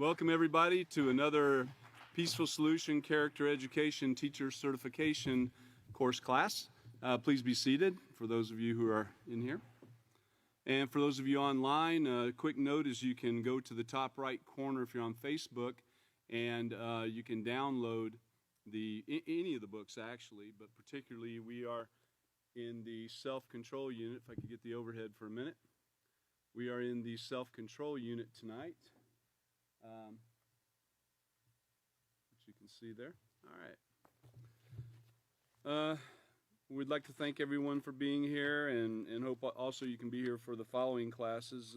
Welcome everybody to another Peaceful Solution Character Education Teacher Certification course class. Please be seated for those of you who are in here. And for those of you online, a quick note is you can go to the top right corner if you're on Facebook and you can download any of the books actually, but particularly we are in the self-control unit. If I could get the overhead for a minute. We are in the self-control unit tonight. Which you can see there. All right. We'd like to thank everyone for being here, and hope also you can be here for the following classes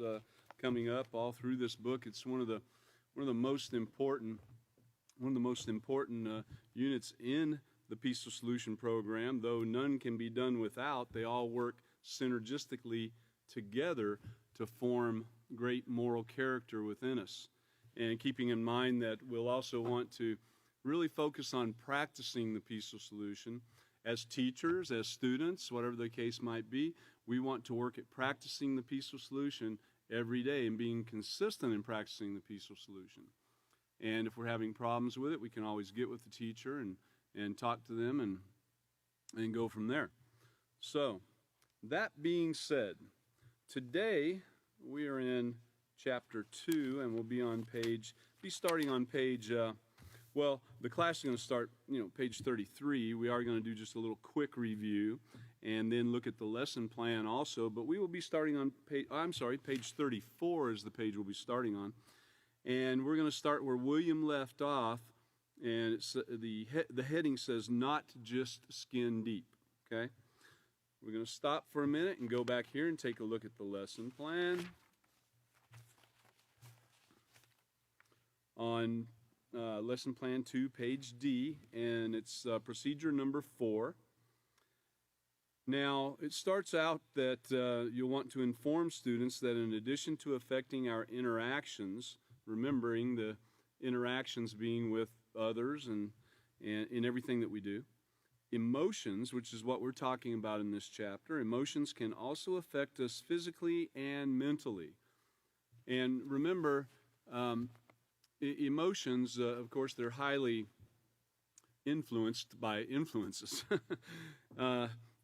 coming up all through this book. It's one of the most important units in the Peaceful Solution program. Though none can be done without, they all work synergistically together to form great moral character within us. And keeping in mind that we'll also want to really focus on practicing the Peaceful Solution. As teachers, as students, whatever the case might be, we want to work at practicing the Peaceful Solution every day and being consistent in practicing the Peaceful Solution. And if we're having problems with it, we can always get with the teacher and talk to them and go from there. So, that being said, today we are in chapter 2, and we'll be starting on page, well, the class is going to start, page 33. We are going to do just a little quick review and then look at the lesson plan also, but we will be starting on page 34 is the page we'll be starting on. And we're going to start where William left off, and it's, the heading says, "Not just skin deep," okay? We're going to stop for a minute and go back here and take a look at the lesson plan. On lesson plan 2, page D, and it's procedure number 4. Now, it starts out that you'll want to inform students that in addition to affecting our interactions, remembering the interactions being with others and in everything that we do, emotions, which is what we're talking about in this chapter, emotions can also affect us physically and mentally. And remember, emotions, of course, they're highly influenced by influences.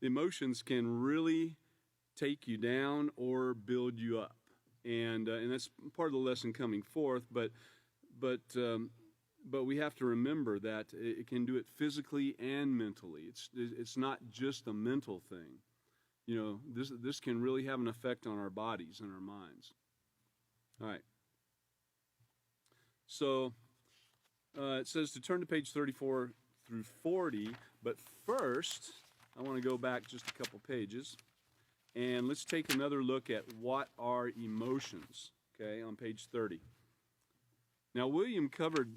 Emotions can really take you down or build you up, and that's part of the lesson coming forth. But we have to remember that it can do it physically and mentally. It's not just a mental thing. This can really have an effect on our bodies and our minds. All right. So it says to turn to page 34 through 40, but first I want to go back just a couple pages and let's take another look at what are emotions, okay, on page 30. Now William covered,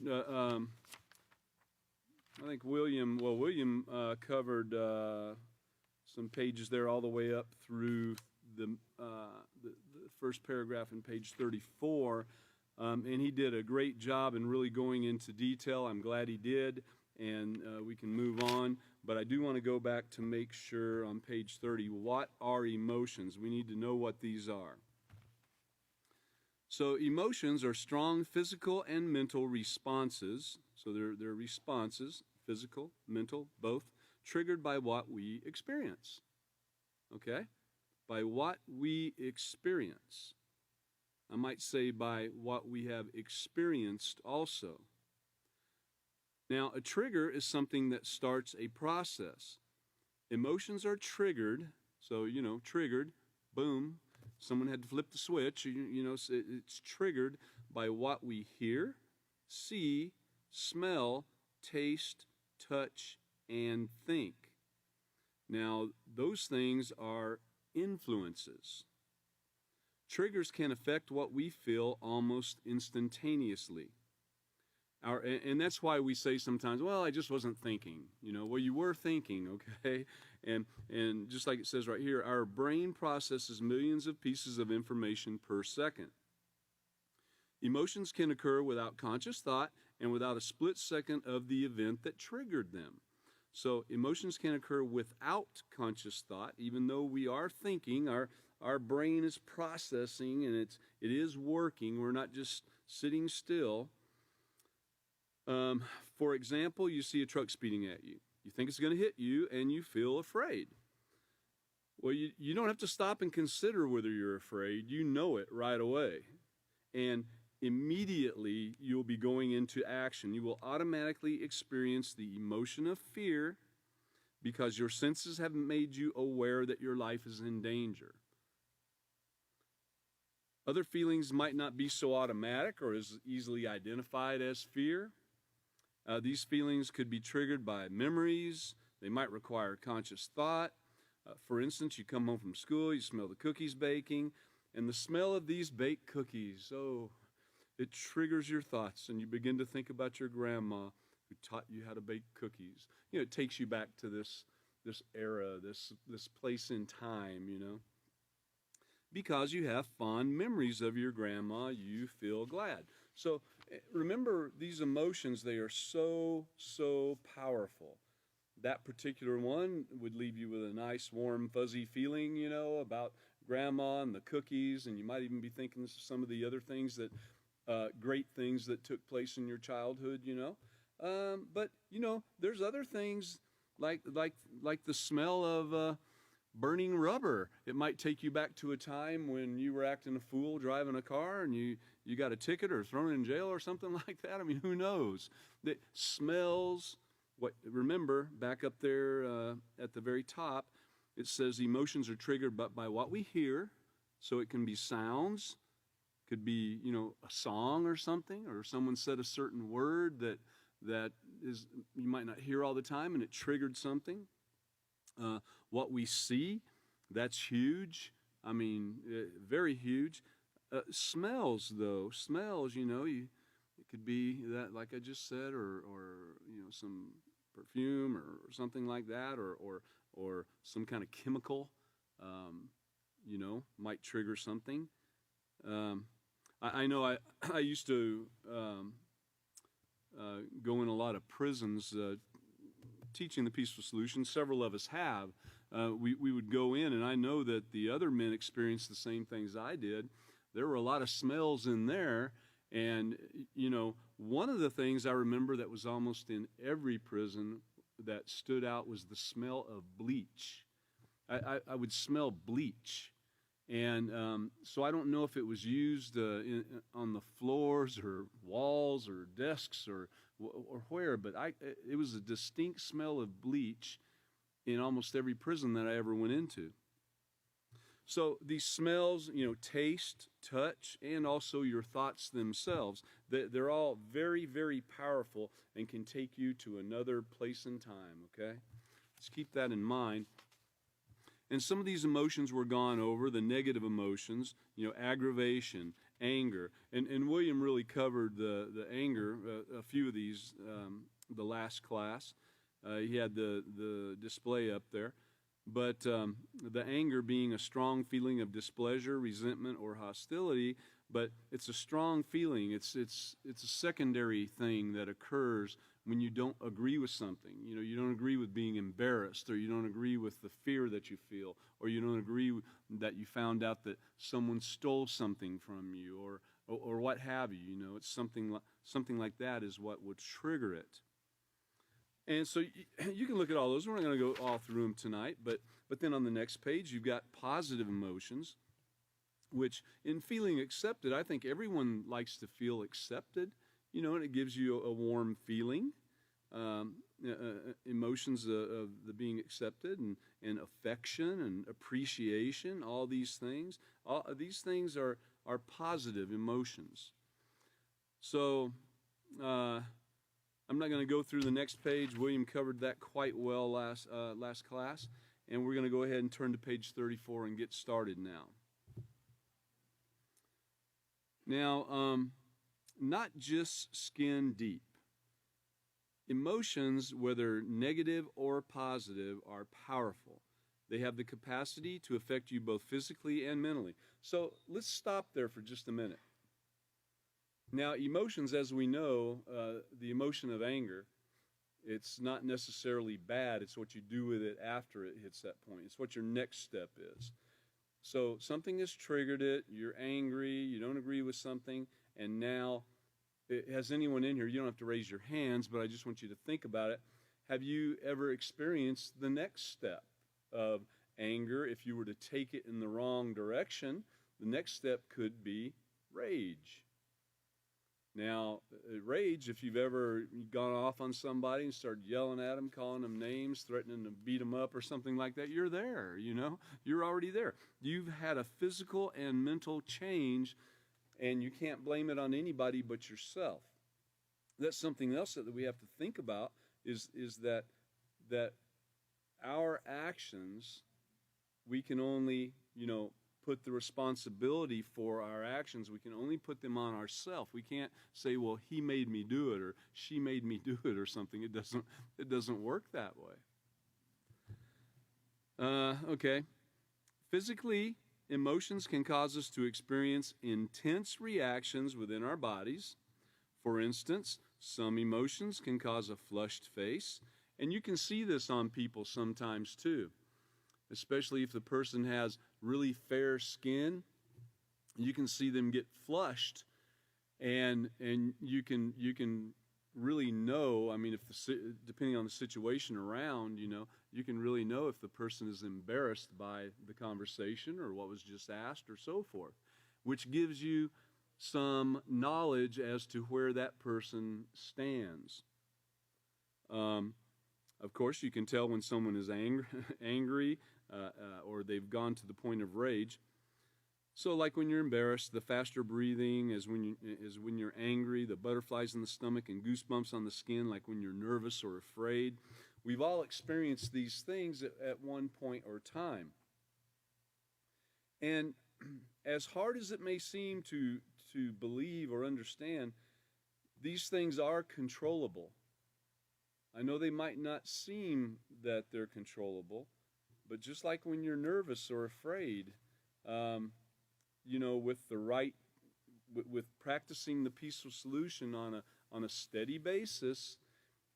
William covered some pages there all the way up through the first paragraph in page 34. And he did a great job in really going into detail. I'm glad he did, and we can move on. But I do want to go back to make sure on page 30, what are emotions? We need to know what these are. So emotions are strong physical and mental responses. So they're responses, physical, mental, both, triggered by what we experience. Okay? By what we experience. I might say by what we have experienced also. Now, a trigger is something that starts a process. Emotions are triggered, so, triggered, boom, someone had to flip the switch, it's triggered by what we hear, see, smell, taste, touch, and think. Now, those things are influences. Triggers can affect what we feel almost instantaneously. And that's why we say sometimes, well, I just wasn't thinking. Well, you were thinking, okay? And just like it says right here, our brain processes millions of pieces of information per second. Emotions can occur without conscious thought and without a split second of the event that triggered them. So emotions can occur without conscious thought, even though we are thinking, our our brain is processing, and it is working. We're not just sitting still. For example, you see a truck speeding at you. You think it's going to hit you, and you feel afraid. Well, you don't have to stop and consider whether you're afraid. You know it right away. And immediately, you'll be going into action. You will automatically experience the emotion of fear because your senses have made you aware that your life is in danger. Other feelings might not be so automatic or as easily identified as fear. These feelings could be triggered by memories. They might require conscious thought. For instance, you come home from school, you smell the cookies baking, and the smell of these baked cookies, it triggers your thoughts, and you begin to think about your grandma who taught you how to bake cookies. It takes you back to this era, this place in time, Because you have fond memories of your grandma, you feel glad. So remember, these emotions, they are so, so powerful. That particular one would leave you with a nice, warm, fuzzy feeling, about grandma and the cookies, and you might even be thinking of some of the other things great things that took place in your childhood, But, there's other things like the smell of burning rubber. It might take you back to a time when you were acting a fool driving a car and you got a ticket or thrown in jail or something like that. I mean, who knows? The smells. Remember, back up there at the very top, it says emotions are triggered by what we hear. So it can be sounds, could be, a song or something, or someone said a certain word that is you might not hear all the time, and it triggered something. What we see, that's huge. I mean, very huge. Smells, though. Smells, it could be that, like I just said, or some perfume or something like that, or some kind of chemical, might trigger something. I know I used to go in a lot of prisons teaching the peaceful solution. Several of us have. We would go in, and I know that the other men experienced the same things I did. There were a lot of smells in there, and, one of the things I remember that was almost in every prison that stood out was the smell of bleach. I would smell bleach. And so I don't know if it was used on the floors or walls or desks or where, but it was a distinct smell of bleach in almost every prison that I ever went into. So these smells, taste, touch, and also your thoughts themselves, they're all very, very powerful and can take you to another place and time, okay? Let's keep that in mind. And some of these emotions were gone over, the negative emotions, aggravation, anger. And William really covered the anger, a few of these, the last class. He had the display up there. But the anger being a strong feeling of displeasure, resentment, or hostility, but it's a strong feeling. It's a secondary thing that occurs when you don't agree with something. You don't agree with being embarrassed, or you don't agree with the fear that you feel, or you don't agree that you found out that someone stole something from you, or what have you. It's something like that is what would trigger it. And so you can look at all those. We're not going to go all through them tonight, but then on the next page, you've got positive emotions, which in feeling accepted, I think everyone likes to feel accepted, and it gives you a warm feeling. Emotions of the being accepted and affection and appreciation, all these things. These things are positive emotions. So I'm not going to go through the next page. William covered that quite well last class. And we're going to go ahead and turn to page 34 and get started now. Now, not just skin deep. Emotions, whether negative or positive, are powerful. They have the capacity to affect you both physically and mentally. So let's stop there for just a minute. Now, emotions, as we know, the emotion of anger, it's not necessarily bad. It's what you do with it after it hits that point. It's what your next step is. So something has triggered it, you're angry, you don't agree with something, and now, has anyone in here, you don't have to raise your hands, but I just want you to think about it. Have you ever experienced the next step of anger? If you were to take it in the wrong direction, the next step could be rage. Now, rage, if you've ever gone off on somebody and started yelling at them, calling them names, threatening to beat them up or something like that, you're there, you know? You're already there. You've had a physical and mental change, and you can't blame it on anybody but yourself. That's something else that we have to think about is that our actions, we can only, put the responsibility for our actions, we can only put them on ourselves. We can't say, well, he made me do it or she made me do it or something. It doesn't work that way. Okay. Physically, emotions can cause us to experience intense reactions within our bodies. For instance, some emotions can cause a flushed face, and you can see this on people sometimes too, especially if the person has really fair skin. You can see them get flushed, and you can really know, depending on the situation around, you can really know if the person is embarrassed by the conversation or what was just asked or so forth, which gives you some knowledge as to where that person stands. Of course, you can tell when someone is angry or they've gone to the point of rage. So like when you're embarrassed, the faster breathing is when you're angry, the butterflies in the stomach and goosebumps on the skin, like when you're nervous or afraid. We've all experienced these things at one point or time. And as hard as it may seem to believe or understand, these things are controllable. I know they might not seem that they're controllable, but just like when you're nervous or afraid, with practicing the peaceful solution on a steady basis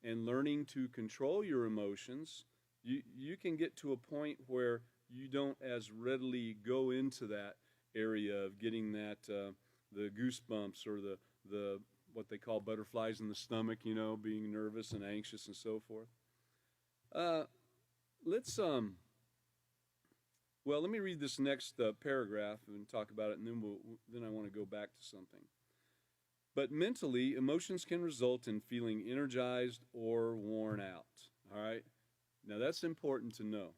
and learning to control your emotions, you can get to a point where you don't as readily go into that area of getting that the goosebumps or the what they call butterflies in the stomach, being nervous and anxious and so forth. Let me read this next paragraph and talk about it, and then I want to go back to something. But mentally, emotions can result in feeling energized or worn out. All right? Now that's important to know.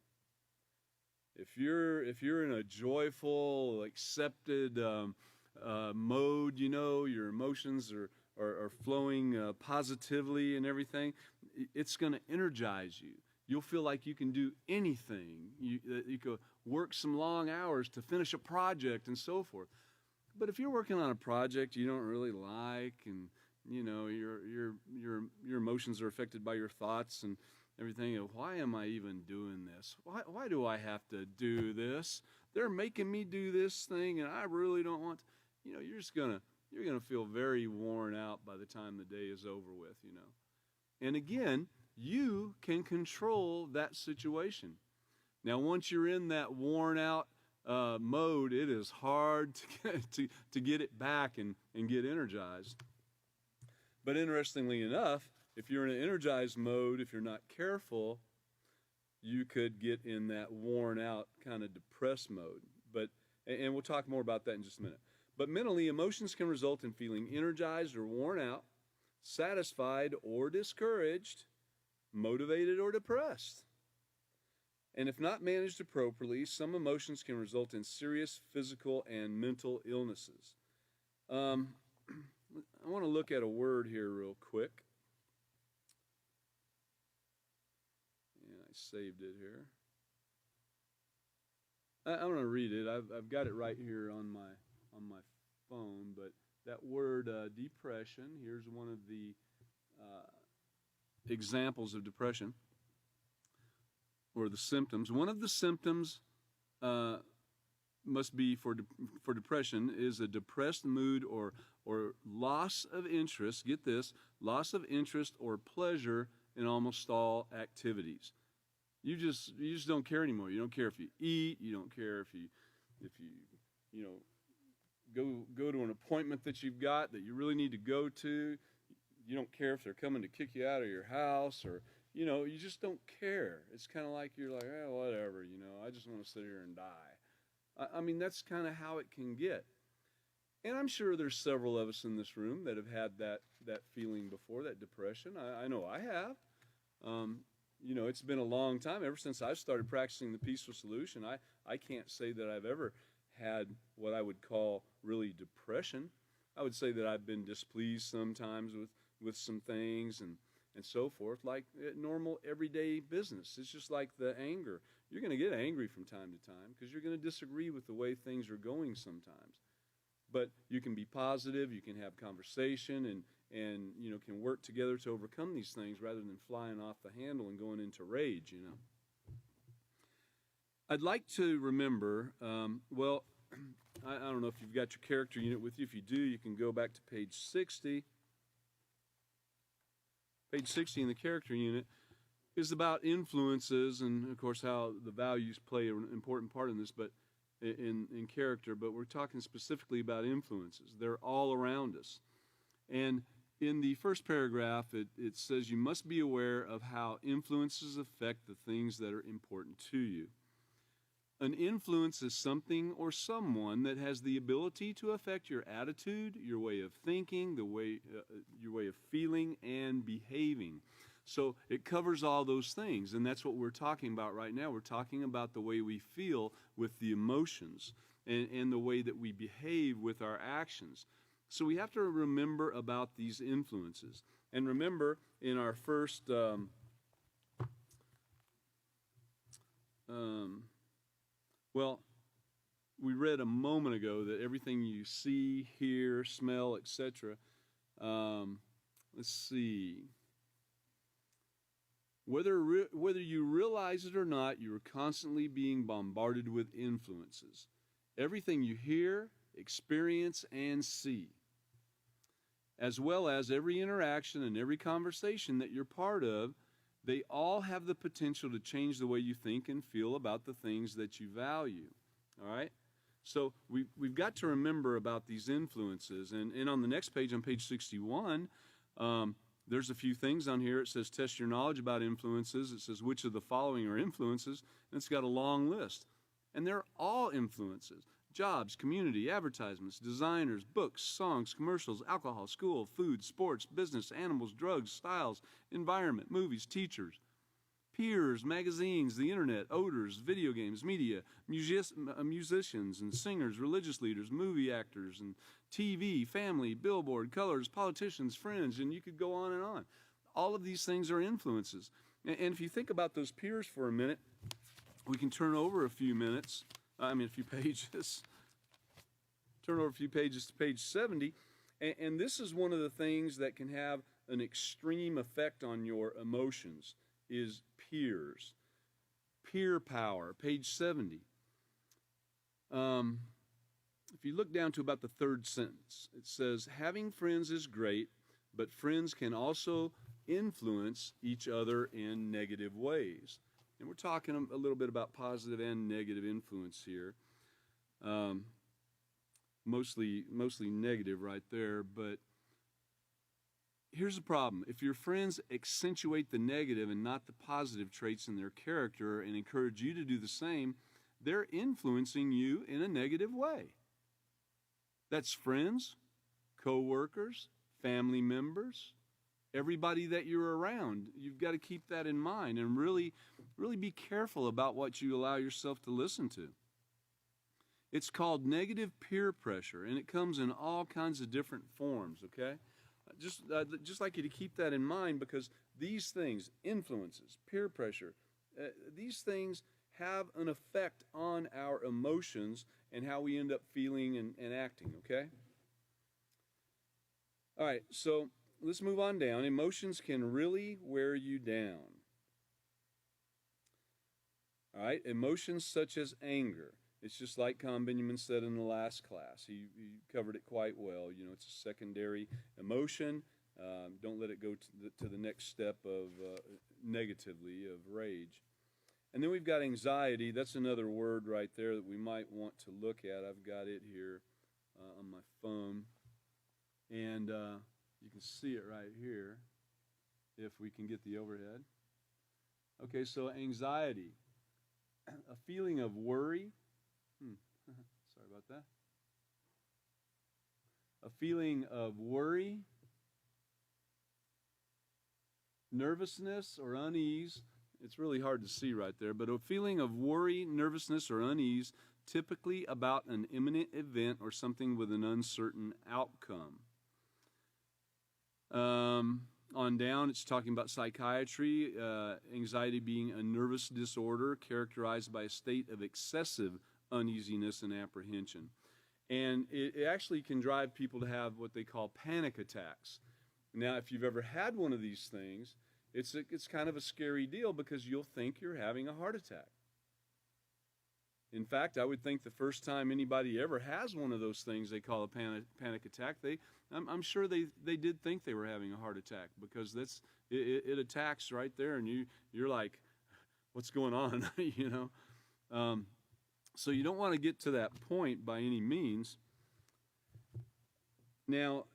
If you're in a joyful, accepted mode, your emotions are flowing positively and everything, it's going to energize you. You'll feel like you can do anything. You could work some long hours to finish a project and so forth. But if you're working on a project you don't really like, and your emotions are affected by your thoughts and everything, why am I even doing this? Why do I have to do this? They're making me do this thing, and I really don't want to. You're gonna feel very worn out by the time the day is over with. And again, you can control that situation. Now, once you're in that worn out mode, it is hard to get it back and get energized. But interestingly enough, if you're in an energized mode, if you're not careful, you could get in that worn out kind of depressed mode. And we'll talk more about that in just a minute. But mentally, emotions can result in feeling energized or worn out, satisfied or discouraged, motivated or depressed. And if not managed appropriately, some emotions can result in serious physical and mental illnesses. I want to look at a word here real quick. And I saved it here. I'm going to read it. I've got it right here on my phone, but that word depression, here's one of the examples of depression, or the symptoms. One of the symptoms must be for depression is a depressed mood or loss of interest. Get this, loss of interest or pleasure in almost all activities. You just don't care anymore. You don't care if you eat. You don't care if you if you know, go to an appointment that you've got that you really need to go to. You don't care if they're coming to kick you out of your house, or you just don't care. It's kind of like you're like, whatever, I just want to sit here and die. I mean, that's kind of how it can get. And I'm sure there's several of us in this room that have had that feeling before, that depression. I know I have. It's been a long time. Ever since I've started practicing the peaceful solution, I can't say that I've ever had what I would call really depression. I would say that I've been displeased sometimes with some things and so forth, like normal everyday business. It's just like the anger. You're going to get angry from time to time because you're going to disagree with the way things are going sometimes. But you can be positive, you can have conversation, and can work together to overcome these things rather than flying off the handle and going into rage, I'd like to remember, I don't know if you've got your character unit with you. If you do, you can go back to page 60. Page 60 in the character unit is about influences and, of course, how the values play an important part in this, but in character, but we're talking specifically about influences. They're all around us. And in the first paragraph, it says you must be aware of how influences affect the things that are important to you. An influence is something or someone that has the ability to affect your attitude, your way of thinking, your way of feeling and behaving. So it covers all those things, and that's what we're talking about right now. We're talking about the way we feel with the emotions and the way that we behave with our actions. So we have to remember about these influences. And remember, in our first we read a moment ago that everything you see, hear, smell, etc. Let's see. Whether you realize it or not, you are constantly being bombarded with influences. Everything you hear, experience, and see, as well as every interaction and every conversation that you're part of, they all have the potential to change the way you think and feel about the things that you value. All right? So we've got to remember about these influences. And on the next page, on page 61, there's a few things on here. It says, test your knowledge about influences. It says, which of the following are influences? And it's got a long list. And they're all influences. Jobs, community, advertisements, designers, books, songs, commercials, alcohol, school, food, sports, business, animals, drugs, styles, environment, movies, teachers, peers, magazines, the internet, odors, video games, media, musicians and singers, religious leaders, movie actors, and TV, family, billboard, colors, politicians, friends, and you could go on and on. All of these things are influences. And if you think about those peers for a minute, we can turn over a few pages. Turn over a few pages to page 70. And this is one of the things that can have an extreme effect on your emotions, is peers. Peer power, page 70. If you look down to about the third sentence, it says, having friends is great, but friends can also influence each other in negative ways. And we're talking a little bit about positive and negative influence here. Mostly negative right there, but here's the problem. If your friends accentuate the negative and not the positive traits in their character and encourage you to do the same, they're influencing you in a negative way. That's friends, co-workers, family members, everybody that you're around. You've got to keep that in mind and really be careful about what you allow yourself to listen to. It's called negative peer pressure, and it comes in all kinds of different forms, okay? Just like you to keep that in mind, because these things, influences, peer pressure, these things have an effect on our emotions and how we end up feeling and acting, okay? All right, so let's move on down. Emotions can really wear you down. All right, emotions such as anger. It's just like Con Benjamin said in the last class. He covered it quite well. It's a secondary emotion. Don't let it go to the next step of negatively, of rage. And then we've got anxiety. That's another word right there that we might want to look at. I've got it here on my phone. And you can see it right here if we can get the overhead. Okay, so anxiety. A feeling of worry. Sorry about that. A feeling of worry, nervousness, or unease. It's really hard to see right there, but a feeling of worry, nervousness, or unease, typically about an imminent event or something with an uncertain outcome. On down, it's talking about psychiatry, anxiety being a nervous disorder characterized by a state of excessive uneasiness and apprehension. And it actually can drive people to have what they call panic attacks. Now, if you've ever had one of these things, it's kind of a scary deal because you'll think you're having a heart attack. In fact, I would think the first time anybody ever has one of those things they call a panic attack, I'm sure they did think they were having a heart attack because it attacks right there, and you're like, what's going on? You know. So you don't want to get to that point by any means. Now,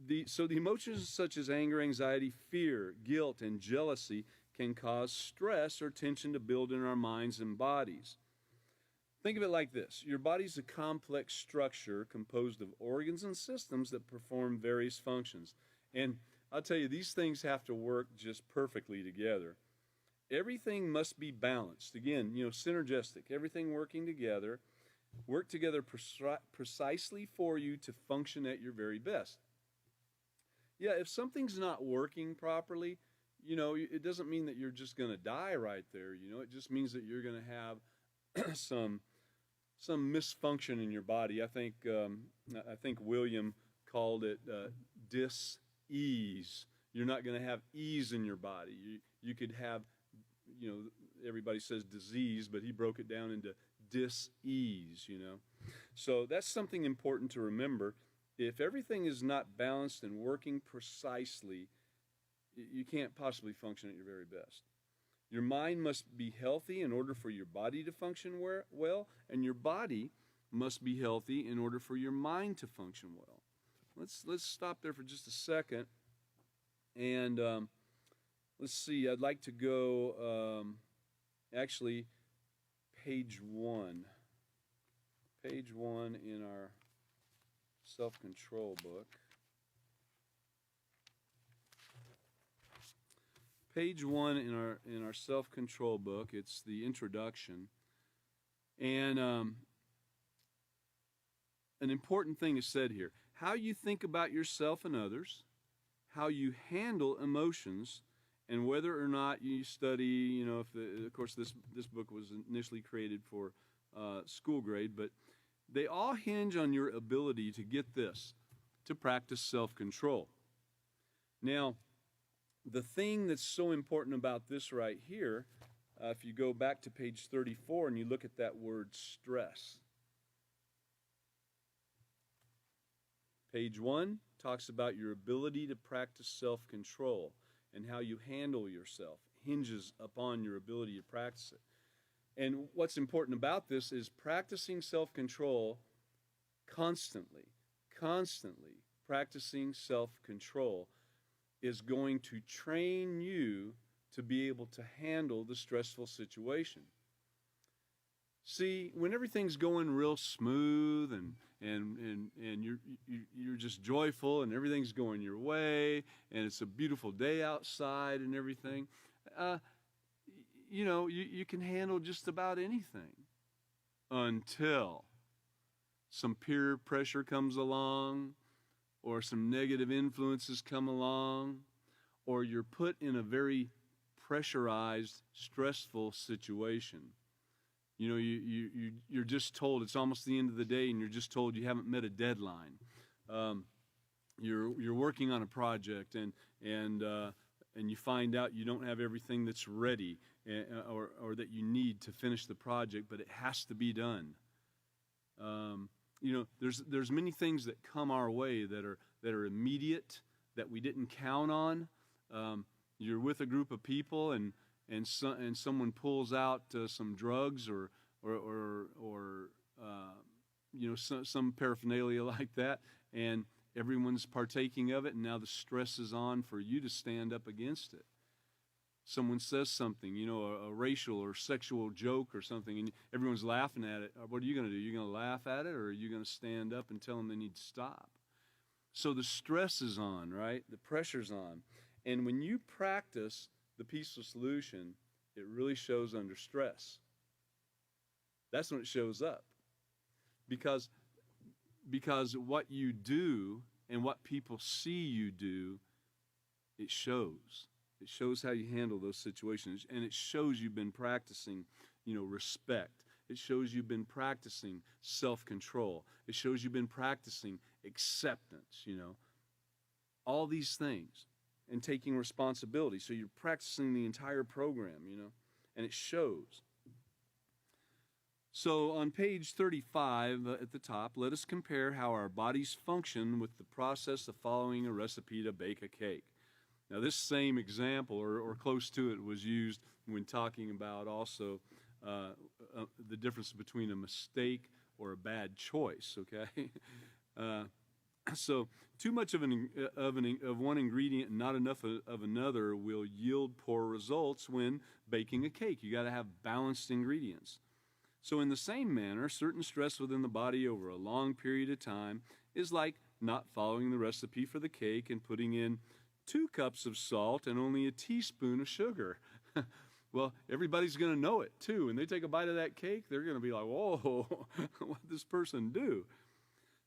the emotions such as anger, anxiety, fear, guilt, and jealousy can cause stress or tension to build in our minds and bodies. Think of it like this. Your body's a complex structure composed of organs and systems that perform various functions. And I'll tell you, these things have to work just perfectly together. Everything must be balanced. Again, synergistic. Everything working together. Work together precisely for you to function at your very best. Yeah, if something's not working properly, it doesn't mean that you're just going to die right there. It just means that you're going to have some misfunction in your body. I think William called it dis-ease. You're not going to have ease in your body. You could have, everybody says disease, but he broke it down into dis-ease, So that's something important to remember. If everything is not balanced and working precisely, you can't possibly function at your very best. Your mind must be healthy in order for your body to function well, and your body must be healthy in order for your mind to function well. Let's stop there for just a second, and let's see. I'd like to go actually page 1. Page 1 in our self-control book. Page 1 in our self-control book. It's the introduction. And an important thing is said here. How you think about yourself and others, how you handle emotions, and whether or not you study, of course this book was initially created for school grade, but they all hinge on your ability to get this, to practice self-control. Now, the thing that's so important about this right here, if you go back to page 34 and you look at that word stress. Page 1 talks about your ability to practice self-control and how you handle yourself hinges upon your ability to practice it. And what's important about this is practicing self-control constantly practicing self-control is going to train you to be able to handle the stressful situation. See, when everything's going real smooth and you're just joyful and everything's going your way and it's a beautiful day outside and everything, you can handle just about anything until some peer pressure comes along or some negative influences come along or you're put in a very pressurized, stressful situation. You're just told it's almost the end of the day and you're just told you haven't met a deadline. You're working on a project and you find out you don't have everything that's ready or that you need to finish the project, but it has to be done. There's many things that come our way that are immediate, that we didn't count on. You're with a group of people and and someone pulls out some drugs or some paraphernalia like that, and everyone's partaking of it, and now the stress is on for you to stand up against it. Someone says something, a racial or sexual joke or something, and everyone's laughing at it. What are you going to do? You're going to laugh at it, or are you going to stand up and tell them they need to stop? So the stress is on, right? The pressure's on. And when you practice the peaceful solution, it really shows under stress. That's when it shows up. Because what you do and what people see you do, it shows. It shows how you handle those situations. And it shows you've been practicing, respect. It shows you've been practicing self-control. It shows you've been practicing acceptance, all these things, and taking responsibility. So you're practicing the entire program, and it shows. So on page 35 at the top, let us compare how our bodies function with the process of following a recipe to bake a cake. Now this same example, or close to it, was used when talking about also the difference between a mistake or a bad choice, okay? So too much of one ingredient and not enough of another will yield poor results when baking a cake. You got to have balanced ingredients. So in the same manner, certain stress within the body over a long period of time is like not following the recipe for the cake and putting in 2 cups of salt and only a teaspoon of sugar. Well, everybody's going to know it too. When they take a bite of that cake, they're going to be like, whoa, what did this person do?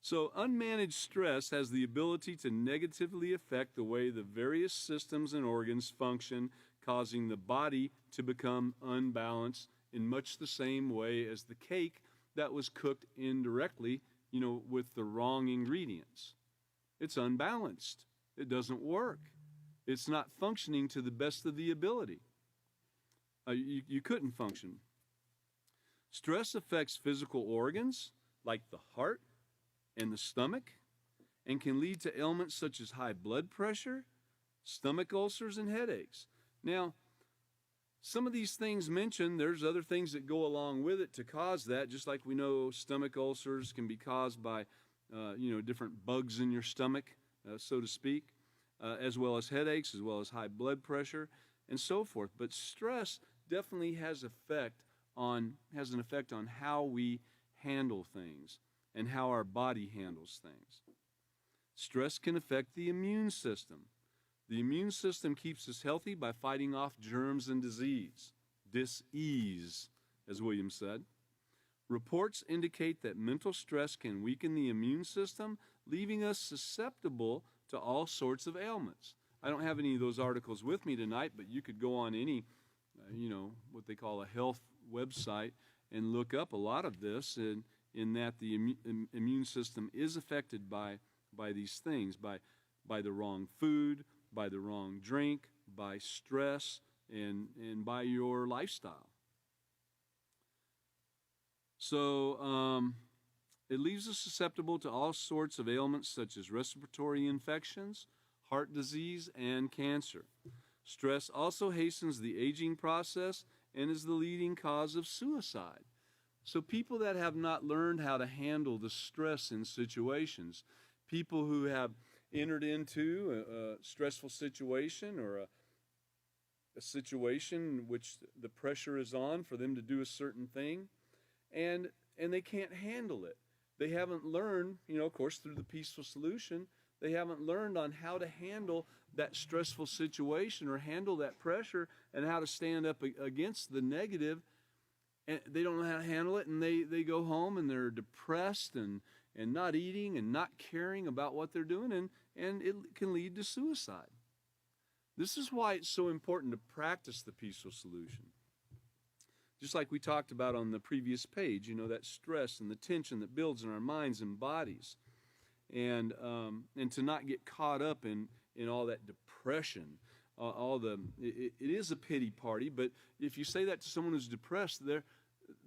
So unmanaged stress has the ability to negatively affect the way the various systems and organs function, causing the body to become unbalanced in much the same way as the cake that was cooked indirectly, with the wrong ingredients. It's unbalanced. It doesn't work. It's not functioning to the best of the ability. You couldn't function. Stress affects physical organs like the heart and the stomach, and can lead to ailments such as high blood pressure, stomach ulcers, and headaches. Now, some of these things mentioned, there's other things that go along with it to cause that, just like we know stomach ulcers can be caused by, different bugs in your stomach, so to speak, as well as headaches, as well as high blood pressure, and so forth. But stress definitely has an effect on how we handle things and how our body handles things. Stress can affect the immune system. The immune system keeps us healthy by fighting off germs and dis-ease, as William said. Reports indicate that mental stress can weaken the immune system, leaving us susceptible to all sorts of ailments. I don't have any of those articles with me tonight, but you could go on any, what they call a health website and look up a lot of this, in that the immune system is affected by these things, by the wrong food, by the wrong drink, by stress, and by your lifestyle. So it leaves us susceptible to all sorts of ailments such as respiratory infections, heart disease, and cancer. Stress also hastens the aging process and is the leading cause of suicide. So people that have not learned how to handle the stress in situations, people who have entered into a stressful situation or a situation in which the pressure is on for them to do a certain thing, and they can't handle it. They haven't learned, of course, through the peaceful solution, they haven't learned on how to handle that stressful situation or handle that pressure and how to stand up against the negative. And they don't know how to handle it, and they go home and they're depressed and not eating and not caring about what they're doing, and it can lead to suicide. This is why it's so important to practice the peaceful solution. Just like we talked about on the previous page, that stress and the tension that builds in our minds and bodies. And to not get caught up in all that depression, it is a pity party, but if you say that to someone who's depressed,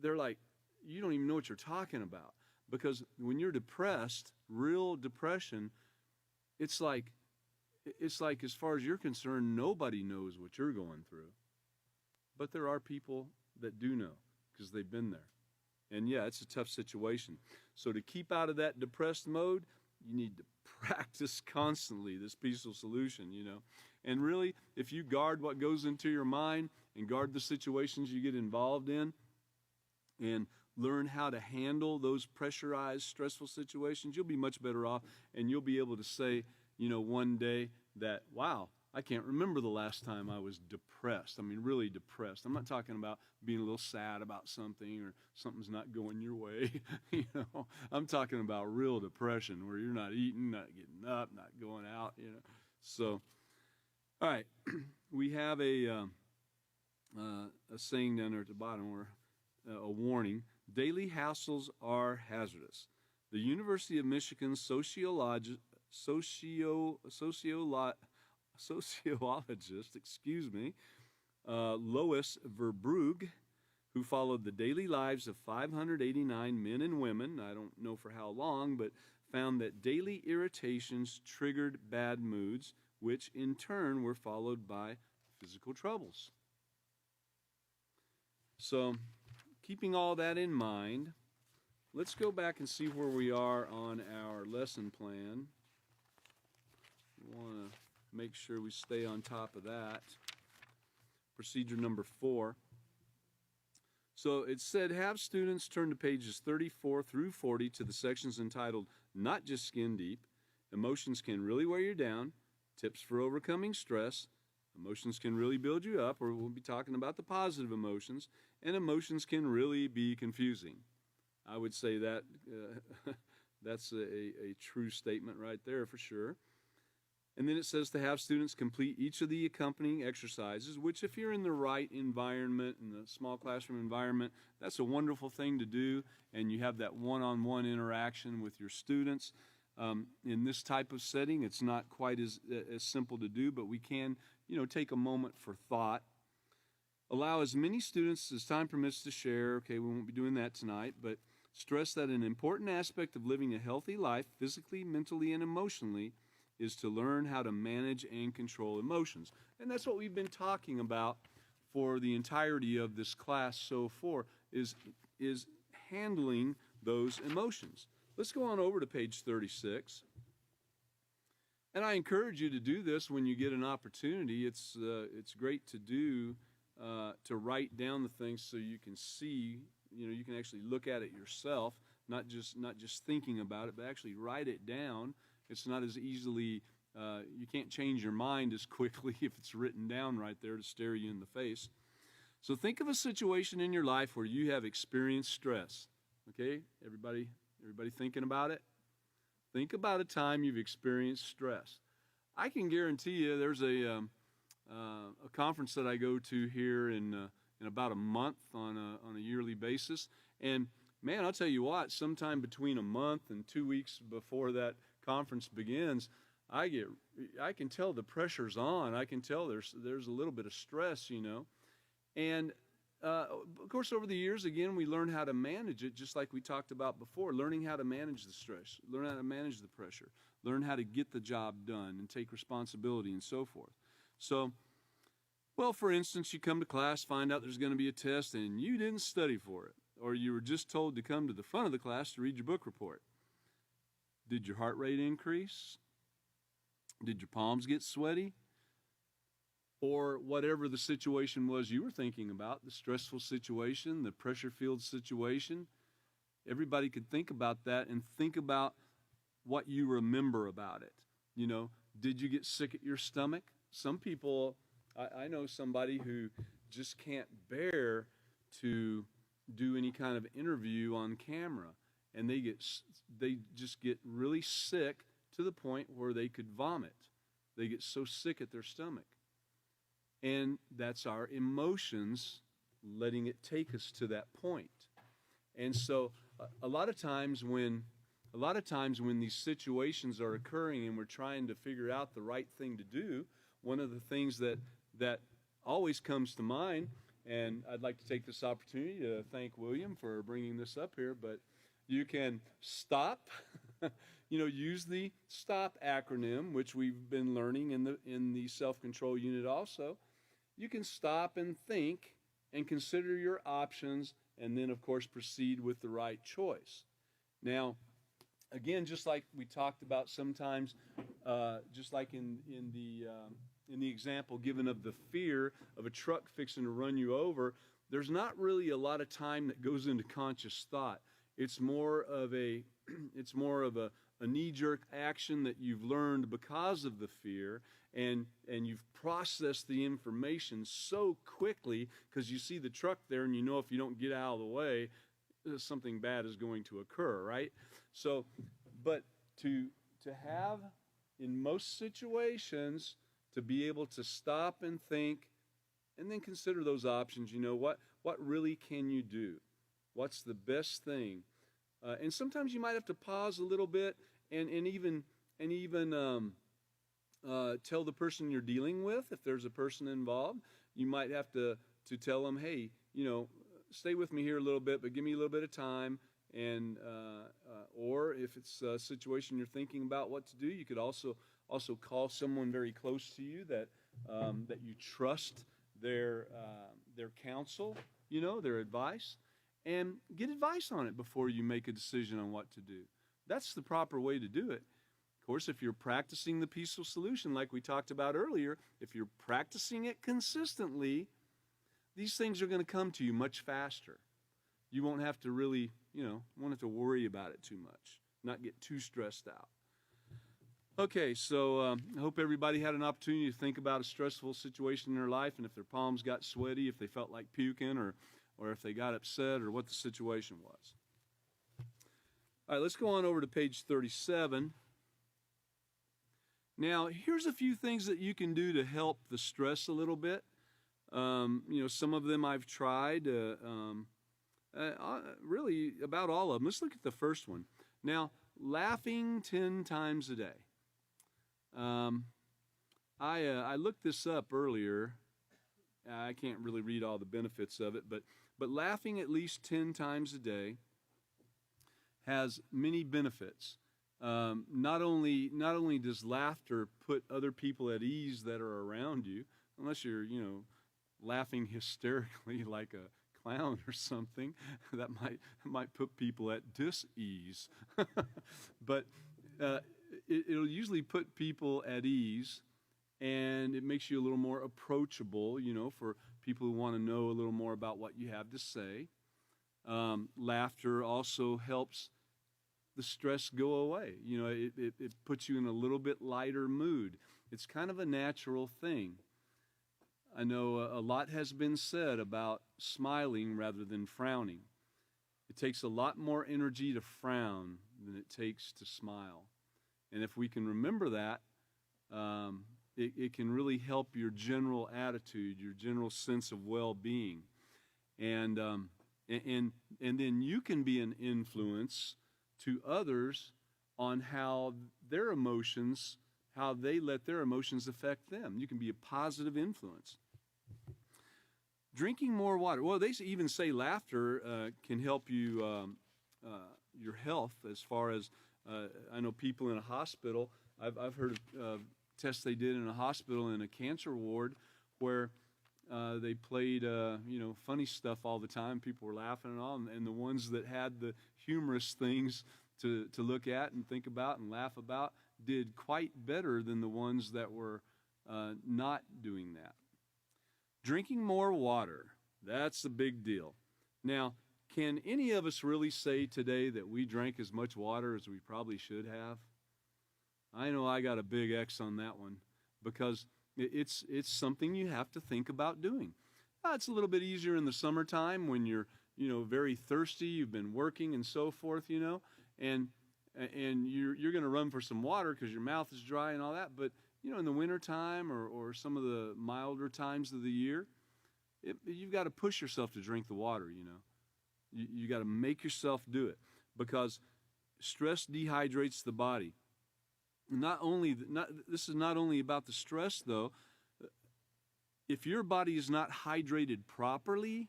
they're like, you don't even know what you're talking about. Because when you're depressed, real depression, it's like as far as you're concerned, nobody knows what you're going through. But there are people that do know because they've been there. And yeah, it's a tough situation. So to keep out of that depressed mode, you need to practice constantly this peaceful solution, And really, if you guard what goes into your mind and guard the situations you get involved in and learn how to handle those pressurized, stressful situations, you'll be much better off, and you'll be able to say, one day that, wow, I can't remember the last time I was depressed. I mean, really depressed. I'm not talking about being a little sad about something or something's not going your way. I'm talking about real depression where you're not eating, not getting up, not going out, So, all right, we have a saying down there at the bottom, or a warning. Daily hassles are hazardous. The University of Michigan sociologist, Lois Verbrugge, who followed the daily lives of 589 men and women, I don't know for how long, but found that daily irritations triggered bad moods, which in turn were followed by physical troubles. So, keeping all that in mind, let's go back and see where we are on our lesson plan. We want to make sure we stay on top of that. Procedure number 4. So it said, have students turn to pages 34 through 40 to the sections entitled Not Just Skin Deep, Emotions Can Really Wear You Down, Tips for Overcoming Stress, Emotions Can Really Build You Up, or we'll be talking about the positive emotions, and Emotions Can Really Be Confusing. I would say that that's a true statement right there for sure. And then it says to have students complete each of the accompanying exercises, which if you're in the right environment, in the small classroom environment, that's a wonderful thing to do, and you have that one-on-one interaction with your students. In this type of setting, it's not quite as simple to do, but we can, take a moment for thought. Allow as many students as time permits to share. Okay, we won't be doing that tonight, but stress that an important aspect of living a healthy life, physically, mentally, and emotionally, is to learn how to manage and control emotions. And that's what we've been talking about for the entirety of this class so far, is handling those emotions. Let's go on over to page 36. And I encourage you to do this when you get an opportunity. It's great to do, to write down the things so you can see, you can actually look at it yourself, not just thinking about it, but actually write it down. It's not as easily, you can't change your mind as quickly if it's written down right there to stare you in the face. So think of a situation in your life where you have experienced stress. Okay, everybody thinking about it? Think about a time you've experienced stress. I can guarantee you there's a conference that I go to here in about a month on a yearly basis. And man, I'll tell you what, sometime between a month and 2 weeks before that conference begins, I can tell the pressure's on. I can tell there's a little bit of stress, And of course, over the years, again, we learn how to manage it, just like we talked about before, learning how to manage the stress, learn how to manage the pressure, learn how to get the job done and take responsibility and so forth. So, well, for instance, you come to class, find out there's going to be a test, and you didn't study for it, or you were just told to come to the front of the class to read your book report. Did your heart rate increase? Did your palms get sweaty? Or whatever the situation was you were thinking about, the stressful situation, the pressure-filled situation. Everybody could think about that and think about what you remember about it. Did you get sick at your stomach? Some people, I know somebody who just can't bear to do any kind of interview on camera, and they just get really sick to the point where they could vomit. They get so sick at their stomach. And that's our emotions letting it take us to that point. And so a lot of times when these situations are occurring and we're trying to figure out the right thing to do, one of the things that always comes to mind, and I'd like to take this opportunity to thank William for bringing this up here, but you can stop, use the STOP acronym, which we've been learning in the self-control unit also. You can stop and think and consider your options, and then, of course, proceed with the right choice. Now, again, just like we talked about sometimes, just like in the example given of the fear of a truck fixing to run you over, there's not really a lot of time that goes into conscious thought. It's more of a knee-jerk action that you've learned because of the fear, and you've processed the information so quickly because you see the truck there and you know if you don't get out of the way, something bad is going to occur, right? So, but to have, in most situations, to be able to stop and think and then consider those options. You know, what really can you do? What's the best thing? And sometimes you might have to pause a little bit and even tell the person you're dealing with, if there's a person involved, you might have to tell them, hey, you know, stay with me here a little bit, but give me a little bit of time. And or if it's a situation you're thinking about what to do, you could also call someone very close to you that you trust their counsel, you know, their advice, and get advice on it before you make a decision on what to do. That's the proper way to do it. Of course, if you're practicing the peaceful solution like we talked about earlier, if you're practicing it consistently, these things are going to come to you much faster. You won't have to really, you know, won't have to worry about it too much, not get too stressed out. Okay, so I hope everybody had an opportunity to think about a stressful situation in their life, and if their palms got sweaty, if they felt like puking, or if they got upset, or what the situation was. All right, let's go on over to page 37. Now, here's a few things that you can do to help the stress a little bit. You know, some of them I've tried, really about all of them. Let's look at the first one. Now, laughing 10 times a day. I looked this up earlier. I can't really read all the benefits of it, but laughing at least 10 times a day has many benefits. Not only does laughter put other people at ease that are around you, unless you're, you know, laughing hysterically like a clown or something, that might put people at dis-ease. But it'll usually put people at ease, and it makes you a little more approachable, you know, for people who want to know a little more about what you have to say. Laughter also helps the stress go away. You know, it puts you in a little bit lighter mood. It's kind of a natural thing. I know a lot has been said about smiling rather than frowning. It takes a lot more energy to frown than it takes to smile. And if we can remember that, it can really help your general attitude, your general sense of well-being. And then you can be an influence to others on how their emotions, how they let their emotions affect them. You can be a positive influence. Drinking more water. Well, they even say laughter can help you, your health, as far as, I know people in a hospital, I've heard of tests they did in a hospital in a cancer ward where they played, you know, funny stuff all the time. People were laughing and all, and the ones that had the humorous things to look at and think about and laugh about did quite better than the ones that were not doing that. Drinking more water, that's a big deal. Now, can any of us really say today that we drank as much water as we probably should have? I know I got a big X on that one, because it's something you have to think about doing. It's a little bit easier in the summertime when you're, you know, very thirsty, you've been working and so forth, you know, and you're going to run for some water because your mouth is dry and all that. But, you know, in the wintertime or some of the milder times of the year, you've got to push yourself to drink the water, you know. You got to make yourself do it, because stress dehydrates the body. This is not only about the stress, though. If your body is not hydrated properly,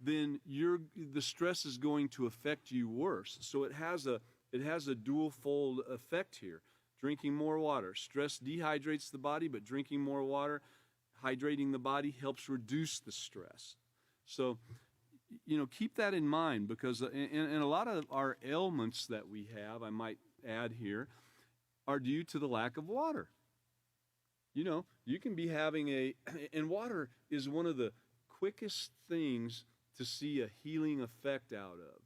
then the stress is going to affect you worse. So it has a dual-fold effect here. Drinking more water. Stress dehydrates the body, but drinking more water, hydrating the body, helps reduce the stress. So, keep that in mind, because and a lot of our ailments that we have, I might add here, are due to the lack of water. You can be having and water is one of the quickest things to see a healing effect out of.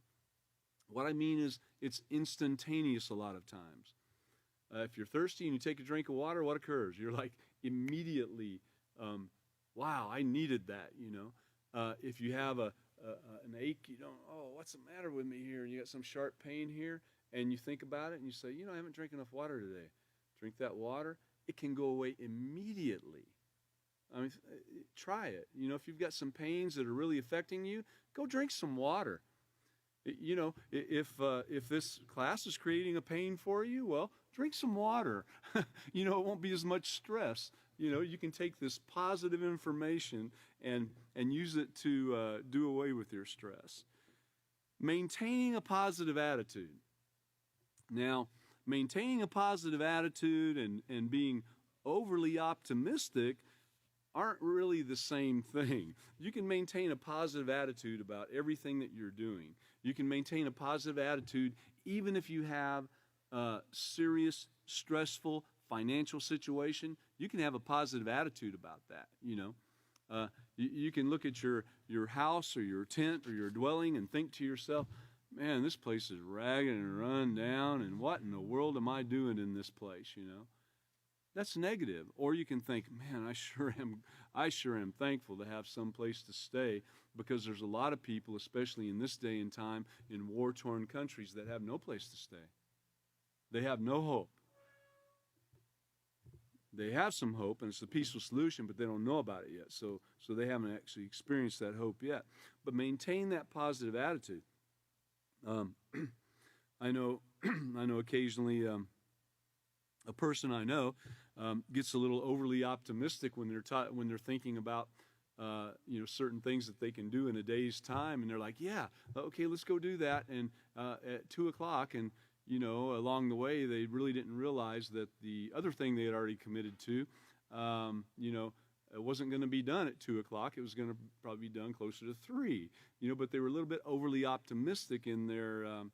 What I mean is it's instantaneous a lot of times. If you're thirsty and you take a drink of water, what occurs? You're like immediately, wow, I needed that, If you have an ache, what's the matter with me here? And you got some sharp pain here, and you think about it and you say, I haven't drank enough water today. Drink that water. It can go away immediately. I mean, try it. If you've got some pains that are really affecting you, go drink some water. If this class is creating a pain for you, well, drink some water. It won't be as much stress. You can take this positive information and use it to do away with your stress. Maintaining a positive attitude. Now, maintaining a positive attitude and being overly optimistic aren't really the same thing. You can maintain a positive attitude about everything that you're doing. You can maintain a positive attitude even if you have a serious, stressful financial situation. You can have a positive attitude about that, You can look at your house or your tent or your dwelling and think to yourself, man, this place is ragged and run down, and what in the world am I doing in this place, That's negative. Or you can think, man, I sure am thankful to have some place to stay, because there's a lot of people, especially in this day and time, in war-torn countries that have no place to stay. They have no hope. They have some hope, and it's a peaceful solution, but they don't know about it yet. So they haven't actually experienced that hope yet. But maintain that positive attitude. I know occasionally a person I know gets a little overly optimistic when they're thinking about certain things that they can do in a day's time, and they're like, yeah, okay, let's go do that, and at 2:00, and along the way they really didn't realize that the other thing they had already committed to, it wasn't going to be done at 2:00. It was going to probably be done closer to 3. But they were a little bit overly optimistic in their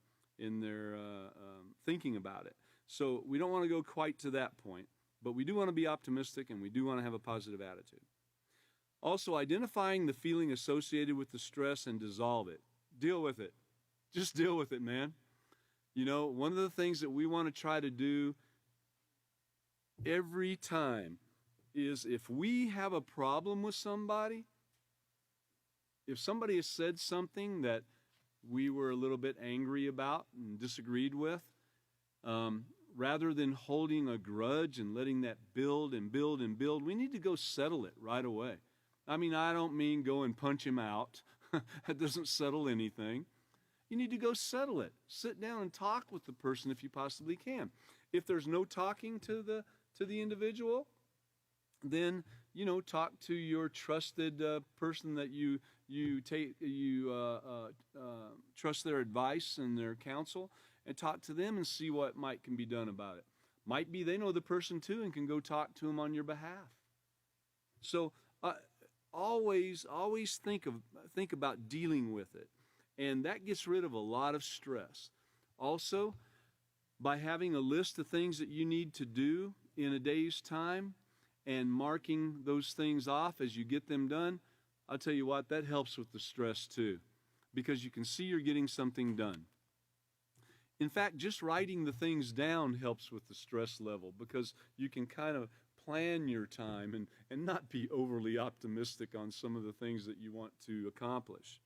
thinking about it. So we don't want to go quite to that point, but we do want to be optimistic, and we do want to have a positive attitude. Also, identifying the feeling associated with the stress and dissolve it. Deal with it. Just deal with it, man. One of the things that we want to try to do every time is, if we have a problem with somebody, if somebody has said something that we were a little bit angry about and disagreed with, rather than holding a grudge and letting that build and build and build, we need to go settle it right away. I mean, I don't mean go and punch him out. That doesn't settle anything. You need to go settle it. Sit down and talk with the person if you possibly can. If there's no talking to the individual, then talk to your trusted person that you trust their advice and their counsel, and talk to them and see what can be done about it. Might be they know the person too and can go talk to them on your behalf. So always think about dealing with it, and that gets rid of a lot of stress. Also, by having a list of things that you need to do in a day's time and marking those things off as you get them done, I'll tell you what, that helps with the stress too, because you can see you're getting something done. In fact, just writing the things down helps with the stress level, because you can kind of plan your time and not be overly optimistic on some of the things that you want to accomplish.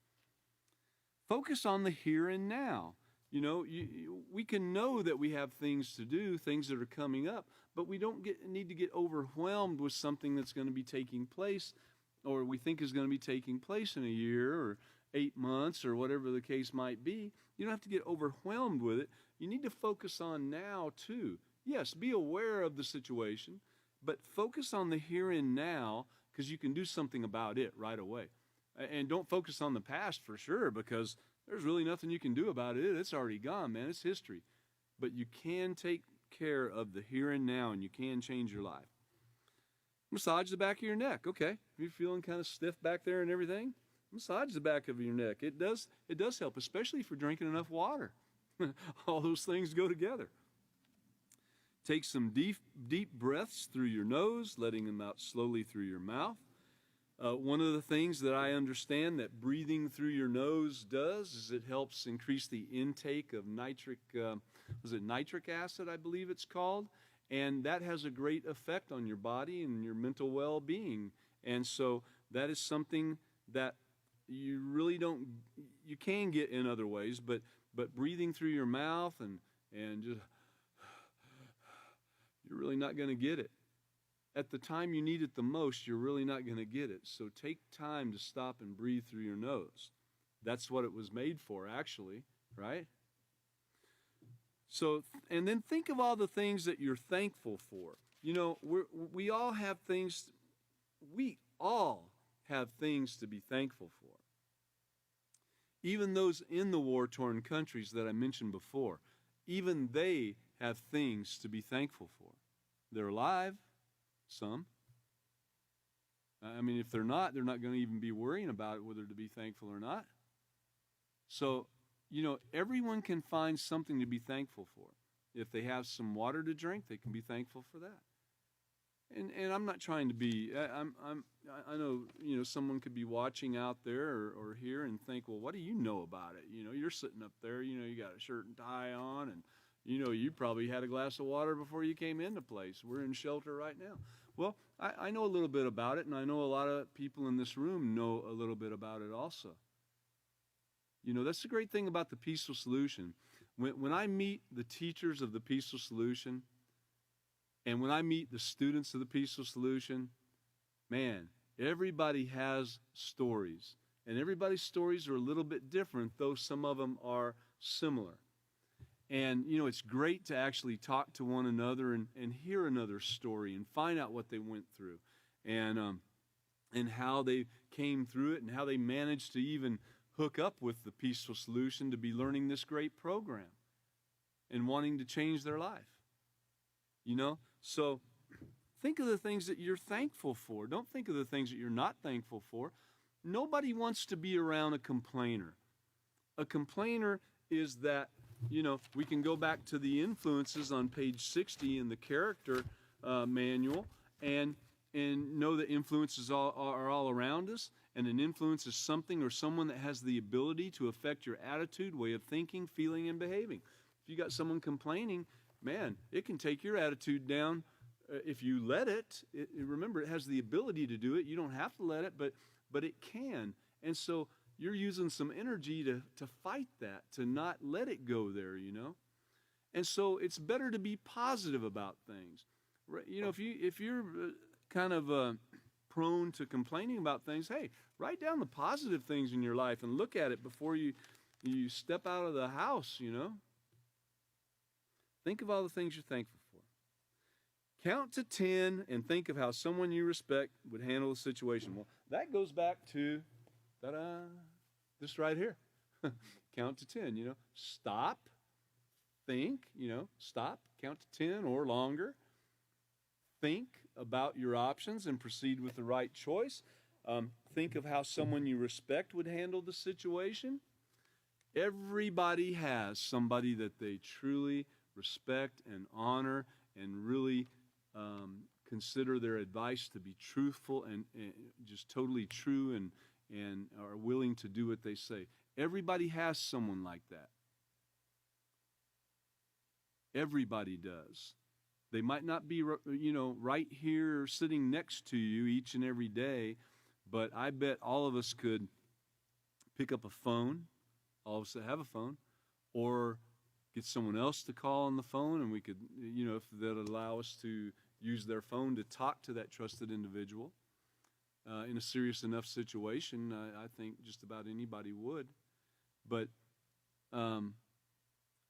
Focus on the here and now. We can know that we have things to do, things that are coming up, but we don't need to get overwhelmed with something that's going to be taking place, or we think is going to be taking place in a year or 8 months or whatever the case might be. You don't have to get overwhelmed with it. You need to focus on now too. Yes, be aware of the situation, but focus on the here and now, because you can do something about it right away. And don't focus on the past for sure, because there's really nothing you can do about it. It's already gone, man. It's history. But you can take care of the here and now, and you can change your life. Massage the back of your neck. Okay. You're feeling kind of stiff back there and everything? Massage the back of your neck. It does help, especially if you're drinking enough water. All those things go together. Take some deep breaths through your nose, letting them out slowly through your mouth. One of the things that I understand that breathing through your nose does is it helps increase the intake of nitric acid, I believe it's called, and that has a great effect on your body and your mental well-being. And so that is something that you really you can get in other ways, but breathing through your mouth and just, you're really not going to get it. At the time you need it the most, you're really not going to get it. So take time to stop and breathe through your nose. That's what it was made for, actually, right? So, and then think of all the things that you're thankful for. You know, we all have things to be thankful for. Even those in the war-torn countries that I mentioned before, even they have things to be thankful for. They're alive, some. I mean, if they're not going to even be worrying about whether to be thankful or not. So, you know, everyone can find something to be thankful for. If they have some water to drink, they can be thankful for that. And I'm not trying to be. I know, you know, someone could be watching out there or here and think, well, what do you know about it? You know, you're sitting up there. You know, you got a shirt and tie on, and you know, you probably had a glass of water before you came into place. We're in shelter right now. Well, I know a little bit about it, and I know a lot of people in this room know a little bit about it also. You know, that's the great thing about the Peaceful Solution. When I meet the teachers of the Peaceful Solution, and when I meet the students of the Peaceful Solution, man, everybody has stories. And everybody's stories are a little bit different, though some of them are similar. And, you know, it's great to actually talk to one another and hear another story and find out what they went through and how they came through it and how they managed to even hook up with the Peaceful Solution to be learning this great program and wanting to change their life. You know, so think of the things that you're thankful for. Don't think of the things that you're not thankful for. Nobody wants to be around a complainer. A complainer is that, you know, we can go back to the influences on page 60 in the character manual and know that influences are all around us. And an influence is something or someone that has the ability to affect your attitude, way of thinking, feeling, and behaving. If you got someone complaining, man, it can take your attitude down if you let it. Remember, it has the ability to do it. You don't have to let it, but it can. And so you're using some energy to fight that, to not let it go there, you know. And so it's better to be positive about things. You know, if you're kind of prone to complaining about things, hey, write down the positive things in your life and look at it before you step out of the house, you know. Think of all the things you're thankful for. Count to 10 and think of how someone you respect would handle the situation. Well, that goes back to this right here. Count to 10, you know. Stop, think, you know, stop, count to 10 or longer. Think about your options and proceed with the right choice. Think of how someone you respect would handle the situation. Everybody has somebody that they truly respect and honor and really consider their advice to be truthful and just totally true and are willing to do what they say. Everybody has someone like that. Everybody does. They might not be, you know, right here sitting next to you each and every day, but I bet all of us could pick up a phone, all of us that have a phone, or get someone else to call on the phone, and we could, you know, if that allow us to use their phone to talk to that trusted individual in a serious enough situation. I think just about anybody would. But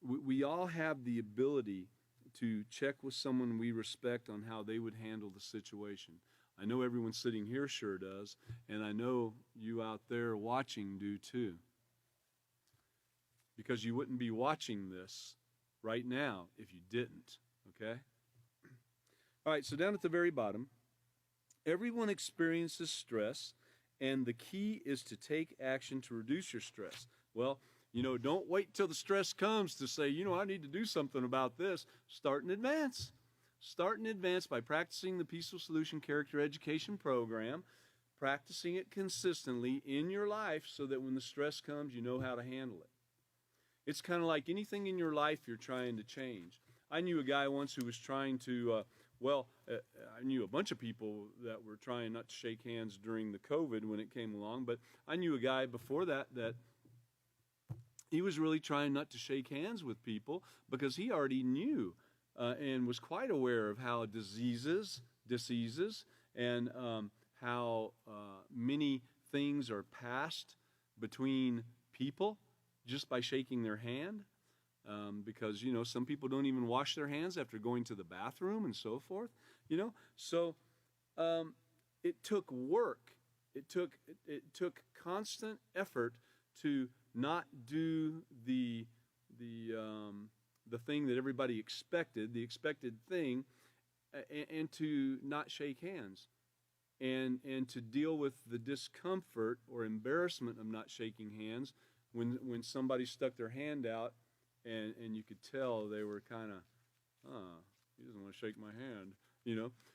we all have the ability to check with someone we respect on how they would handle the situation. I know everyone sitting here sure does, and I know you out there watching do too. Because you wouldn't be watching this right now if you didn't, okay? All right, so down at the very bottom, everyone experiences stress, and the key is to take action to reduce your stress. Well, don't wait till the stress comes to say, I need to do something about this. Start in advance. Start in advance by practicing the Peaceful Solution Character Education Program, practicing it consistently in your life so that when the stress comes, you know how to handle it. It's kind of like anything in your life you're trying to change. I knew a guy once who was trying to, I knew a bunch of people that were trying not to shake hands during the COVID when it came along, but I knew a guy before that he was really trying not to shake hands with people because he already knew and was quite aware of how diseases, and how many things are passed between people just by shaking their hand. Because, some people don't even wash their hands after going to the bathroom and so forth, So it took work. It took constant effort to not do the thing that everybody expected, the expected thing, and to not shake hands. And to deal with the discomfort or embarrassment of not shaking hands when somebody stuck their hand out and you could tell they were kind of, he doesn't want to shake my hand,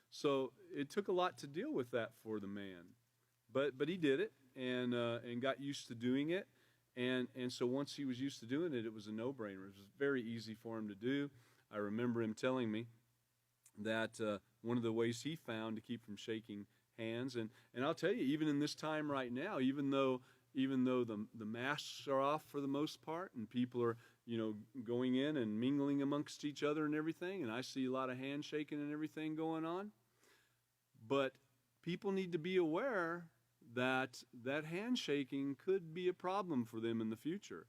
So it took a lot to deal with that for the man. But he did it and got used to doing it. And so once he was used to doing it, it was a no-brainer. It was very easy for him to do. I remember him telling me that one of the ways he found to keep from shaking hands, and I'll tell you, even in this time right now, even though the masks are off for the most part, and people are, going in and mingling amongst each other and everything, and I see a lot of handshaking and everything going on, but people need to be aware that handshaking could be a problem for them in the future,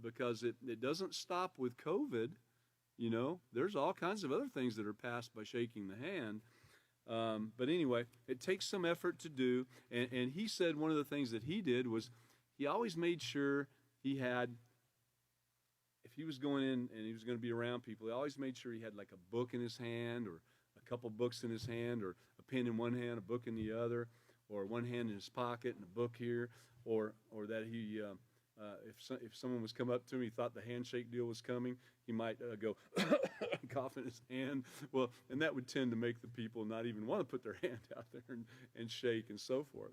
because it doesn't stop with COVID. There's all kinds of other things that are passed by shaking the hand. But anyway, it takes some effort to do. And he said one of the things that he did was he always made sure he had, if he was going in and he was going to be around people, he always made sure he had like a book in his hand, or a couple books in his hand, or a pen in one hand, a book in the other, or one hand in his pocket and a book here, or that he, if someone was come up to him, he thought the handshake deal was coming, he might go cough in his hand. Well, and that would tend to make the people not even want to put their hand out there and shake and so forth.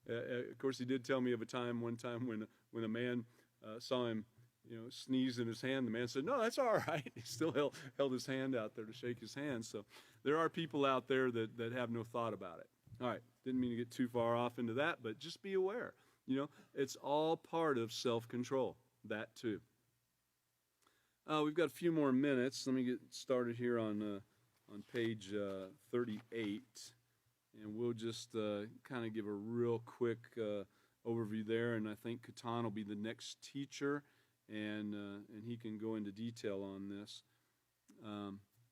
Of course, he did tell me of one time when a man saw him, sneeze in his hand. The man said, "No, that's all right." He still held his hand out there to shake his hand. So there are people out there that have no thought about it. All right, didn't mean to get too far off into that, but just be aware. It's all part of self-control, that too. We've got a few more minutes. Let me get started here on page 38, and we'll just kind of give a real quick overview there, and I think Catan will be the next teacher, and he can go into detail on this.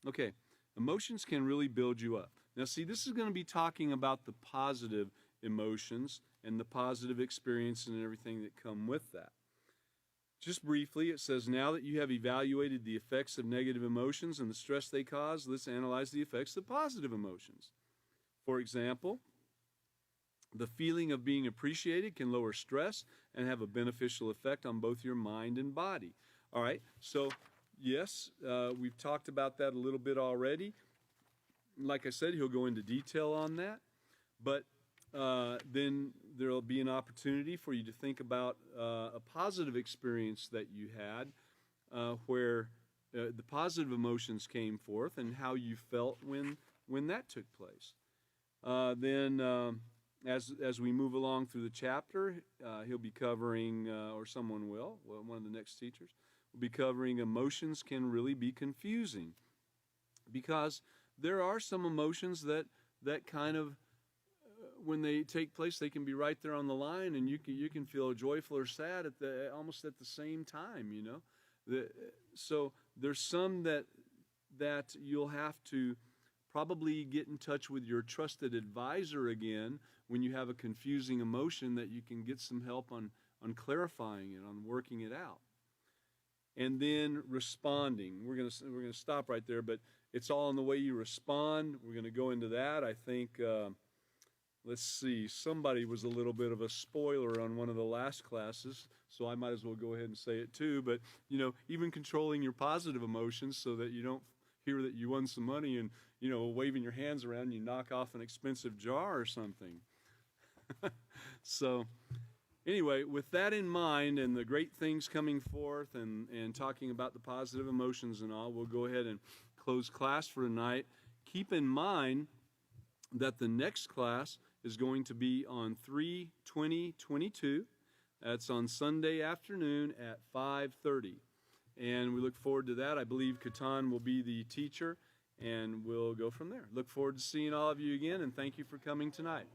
Okay, emotions can really build you up. Now, see, this is going to be talking about the positive emotions and the positive experience and everything that come with that. Just briefly, it says, now that you have evaluated the effects of negative emotions and the stress they cause, let's analyze the effects of positive emotions. For example, the feeling of being appreciated can lower stress and have a beneficial effect on both your mind and body. All right, so yes, we've talked about that a little bit already. Like I said, he'll go into detail on that, but then there'll be an opportunity for you to think about a positive experience that you had where the positive emotions came forth and how you felt when that took place. Then as we move along through the chapter, he'll be covering, or someone will, one of the next teachers, will be covering emotions can really be confusing, because there are some emotions that kind of, when they take place, they can be right there on the line, and you can feel joyful or sad almost at the same time, So there's some that you'll have to probably get in touch with your trusted advisor again when you have a confusing emotion, that you can get some help on clarifying it, on working it out. And then responding. We're gonna stop right there, but it's all in the way you respond. We're going to go into that. I think let's see, somebody was a little bit of a spoiler on one of the last classes, so I might as well go ahead and say it too. But, even controlling your positive emotions so that you don't hear that you won some money and, waving your hands around and you knock off an expensive jar or something. So, anyway, with that in mind and the great things coming forth and talking about the positive emotions and all, we'll go ahead and close class for tonight. Keep in mind that the next class is going to be on 3/20/22. That's on Sunday afternoon at 5:30. And we look forward to that. I believe Katan will be the teacher, and we'll go from there. Look forward to seeing all of you again, and thank you for coming tonight.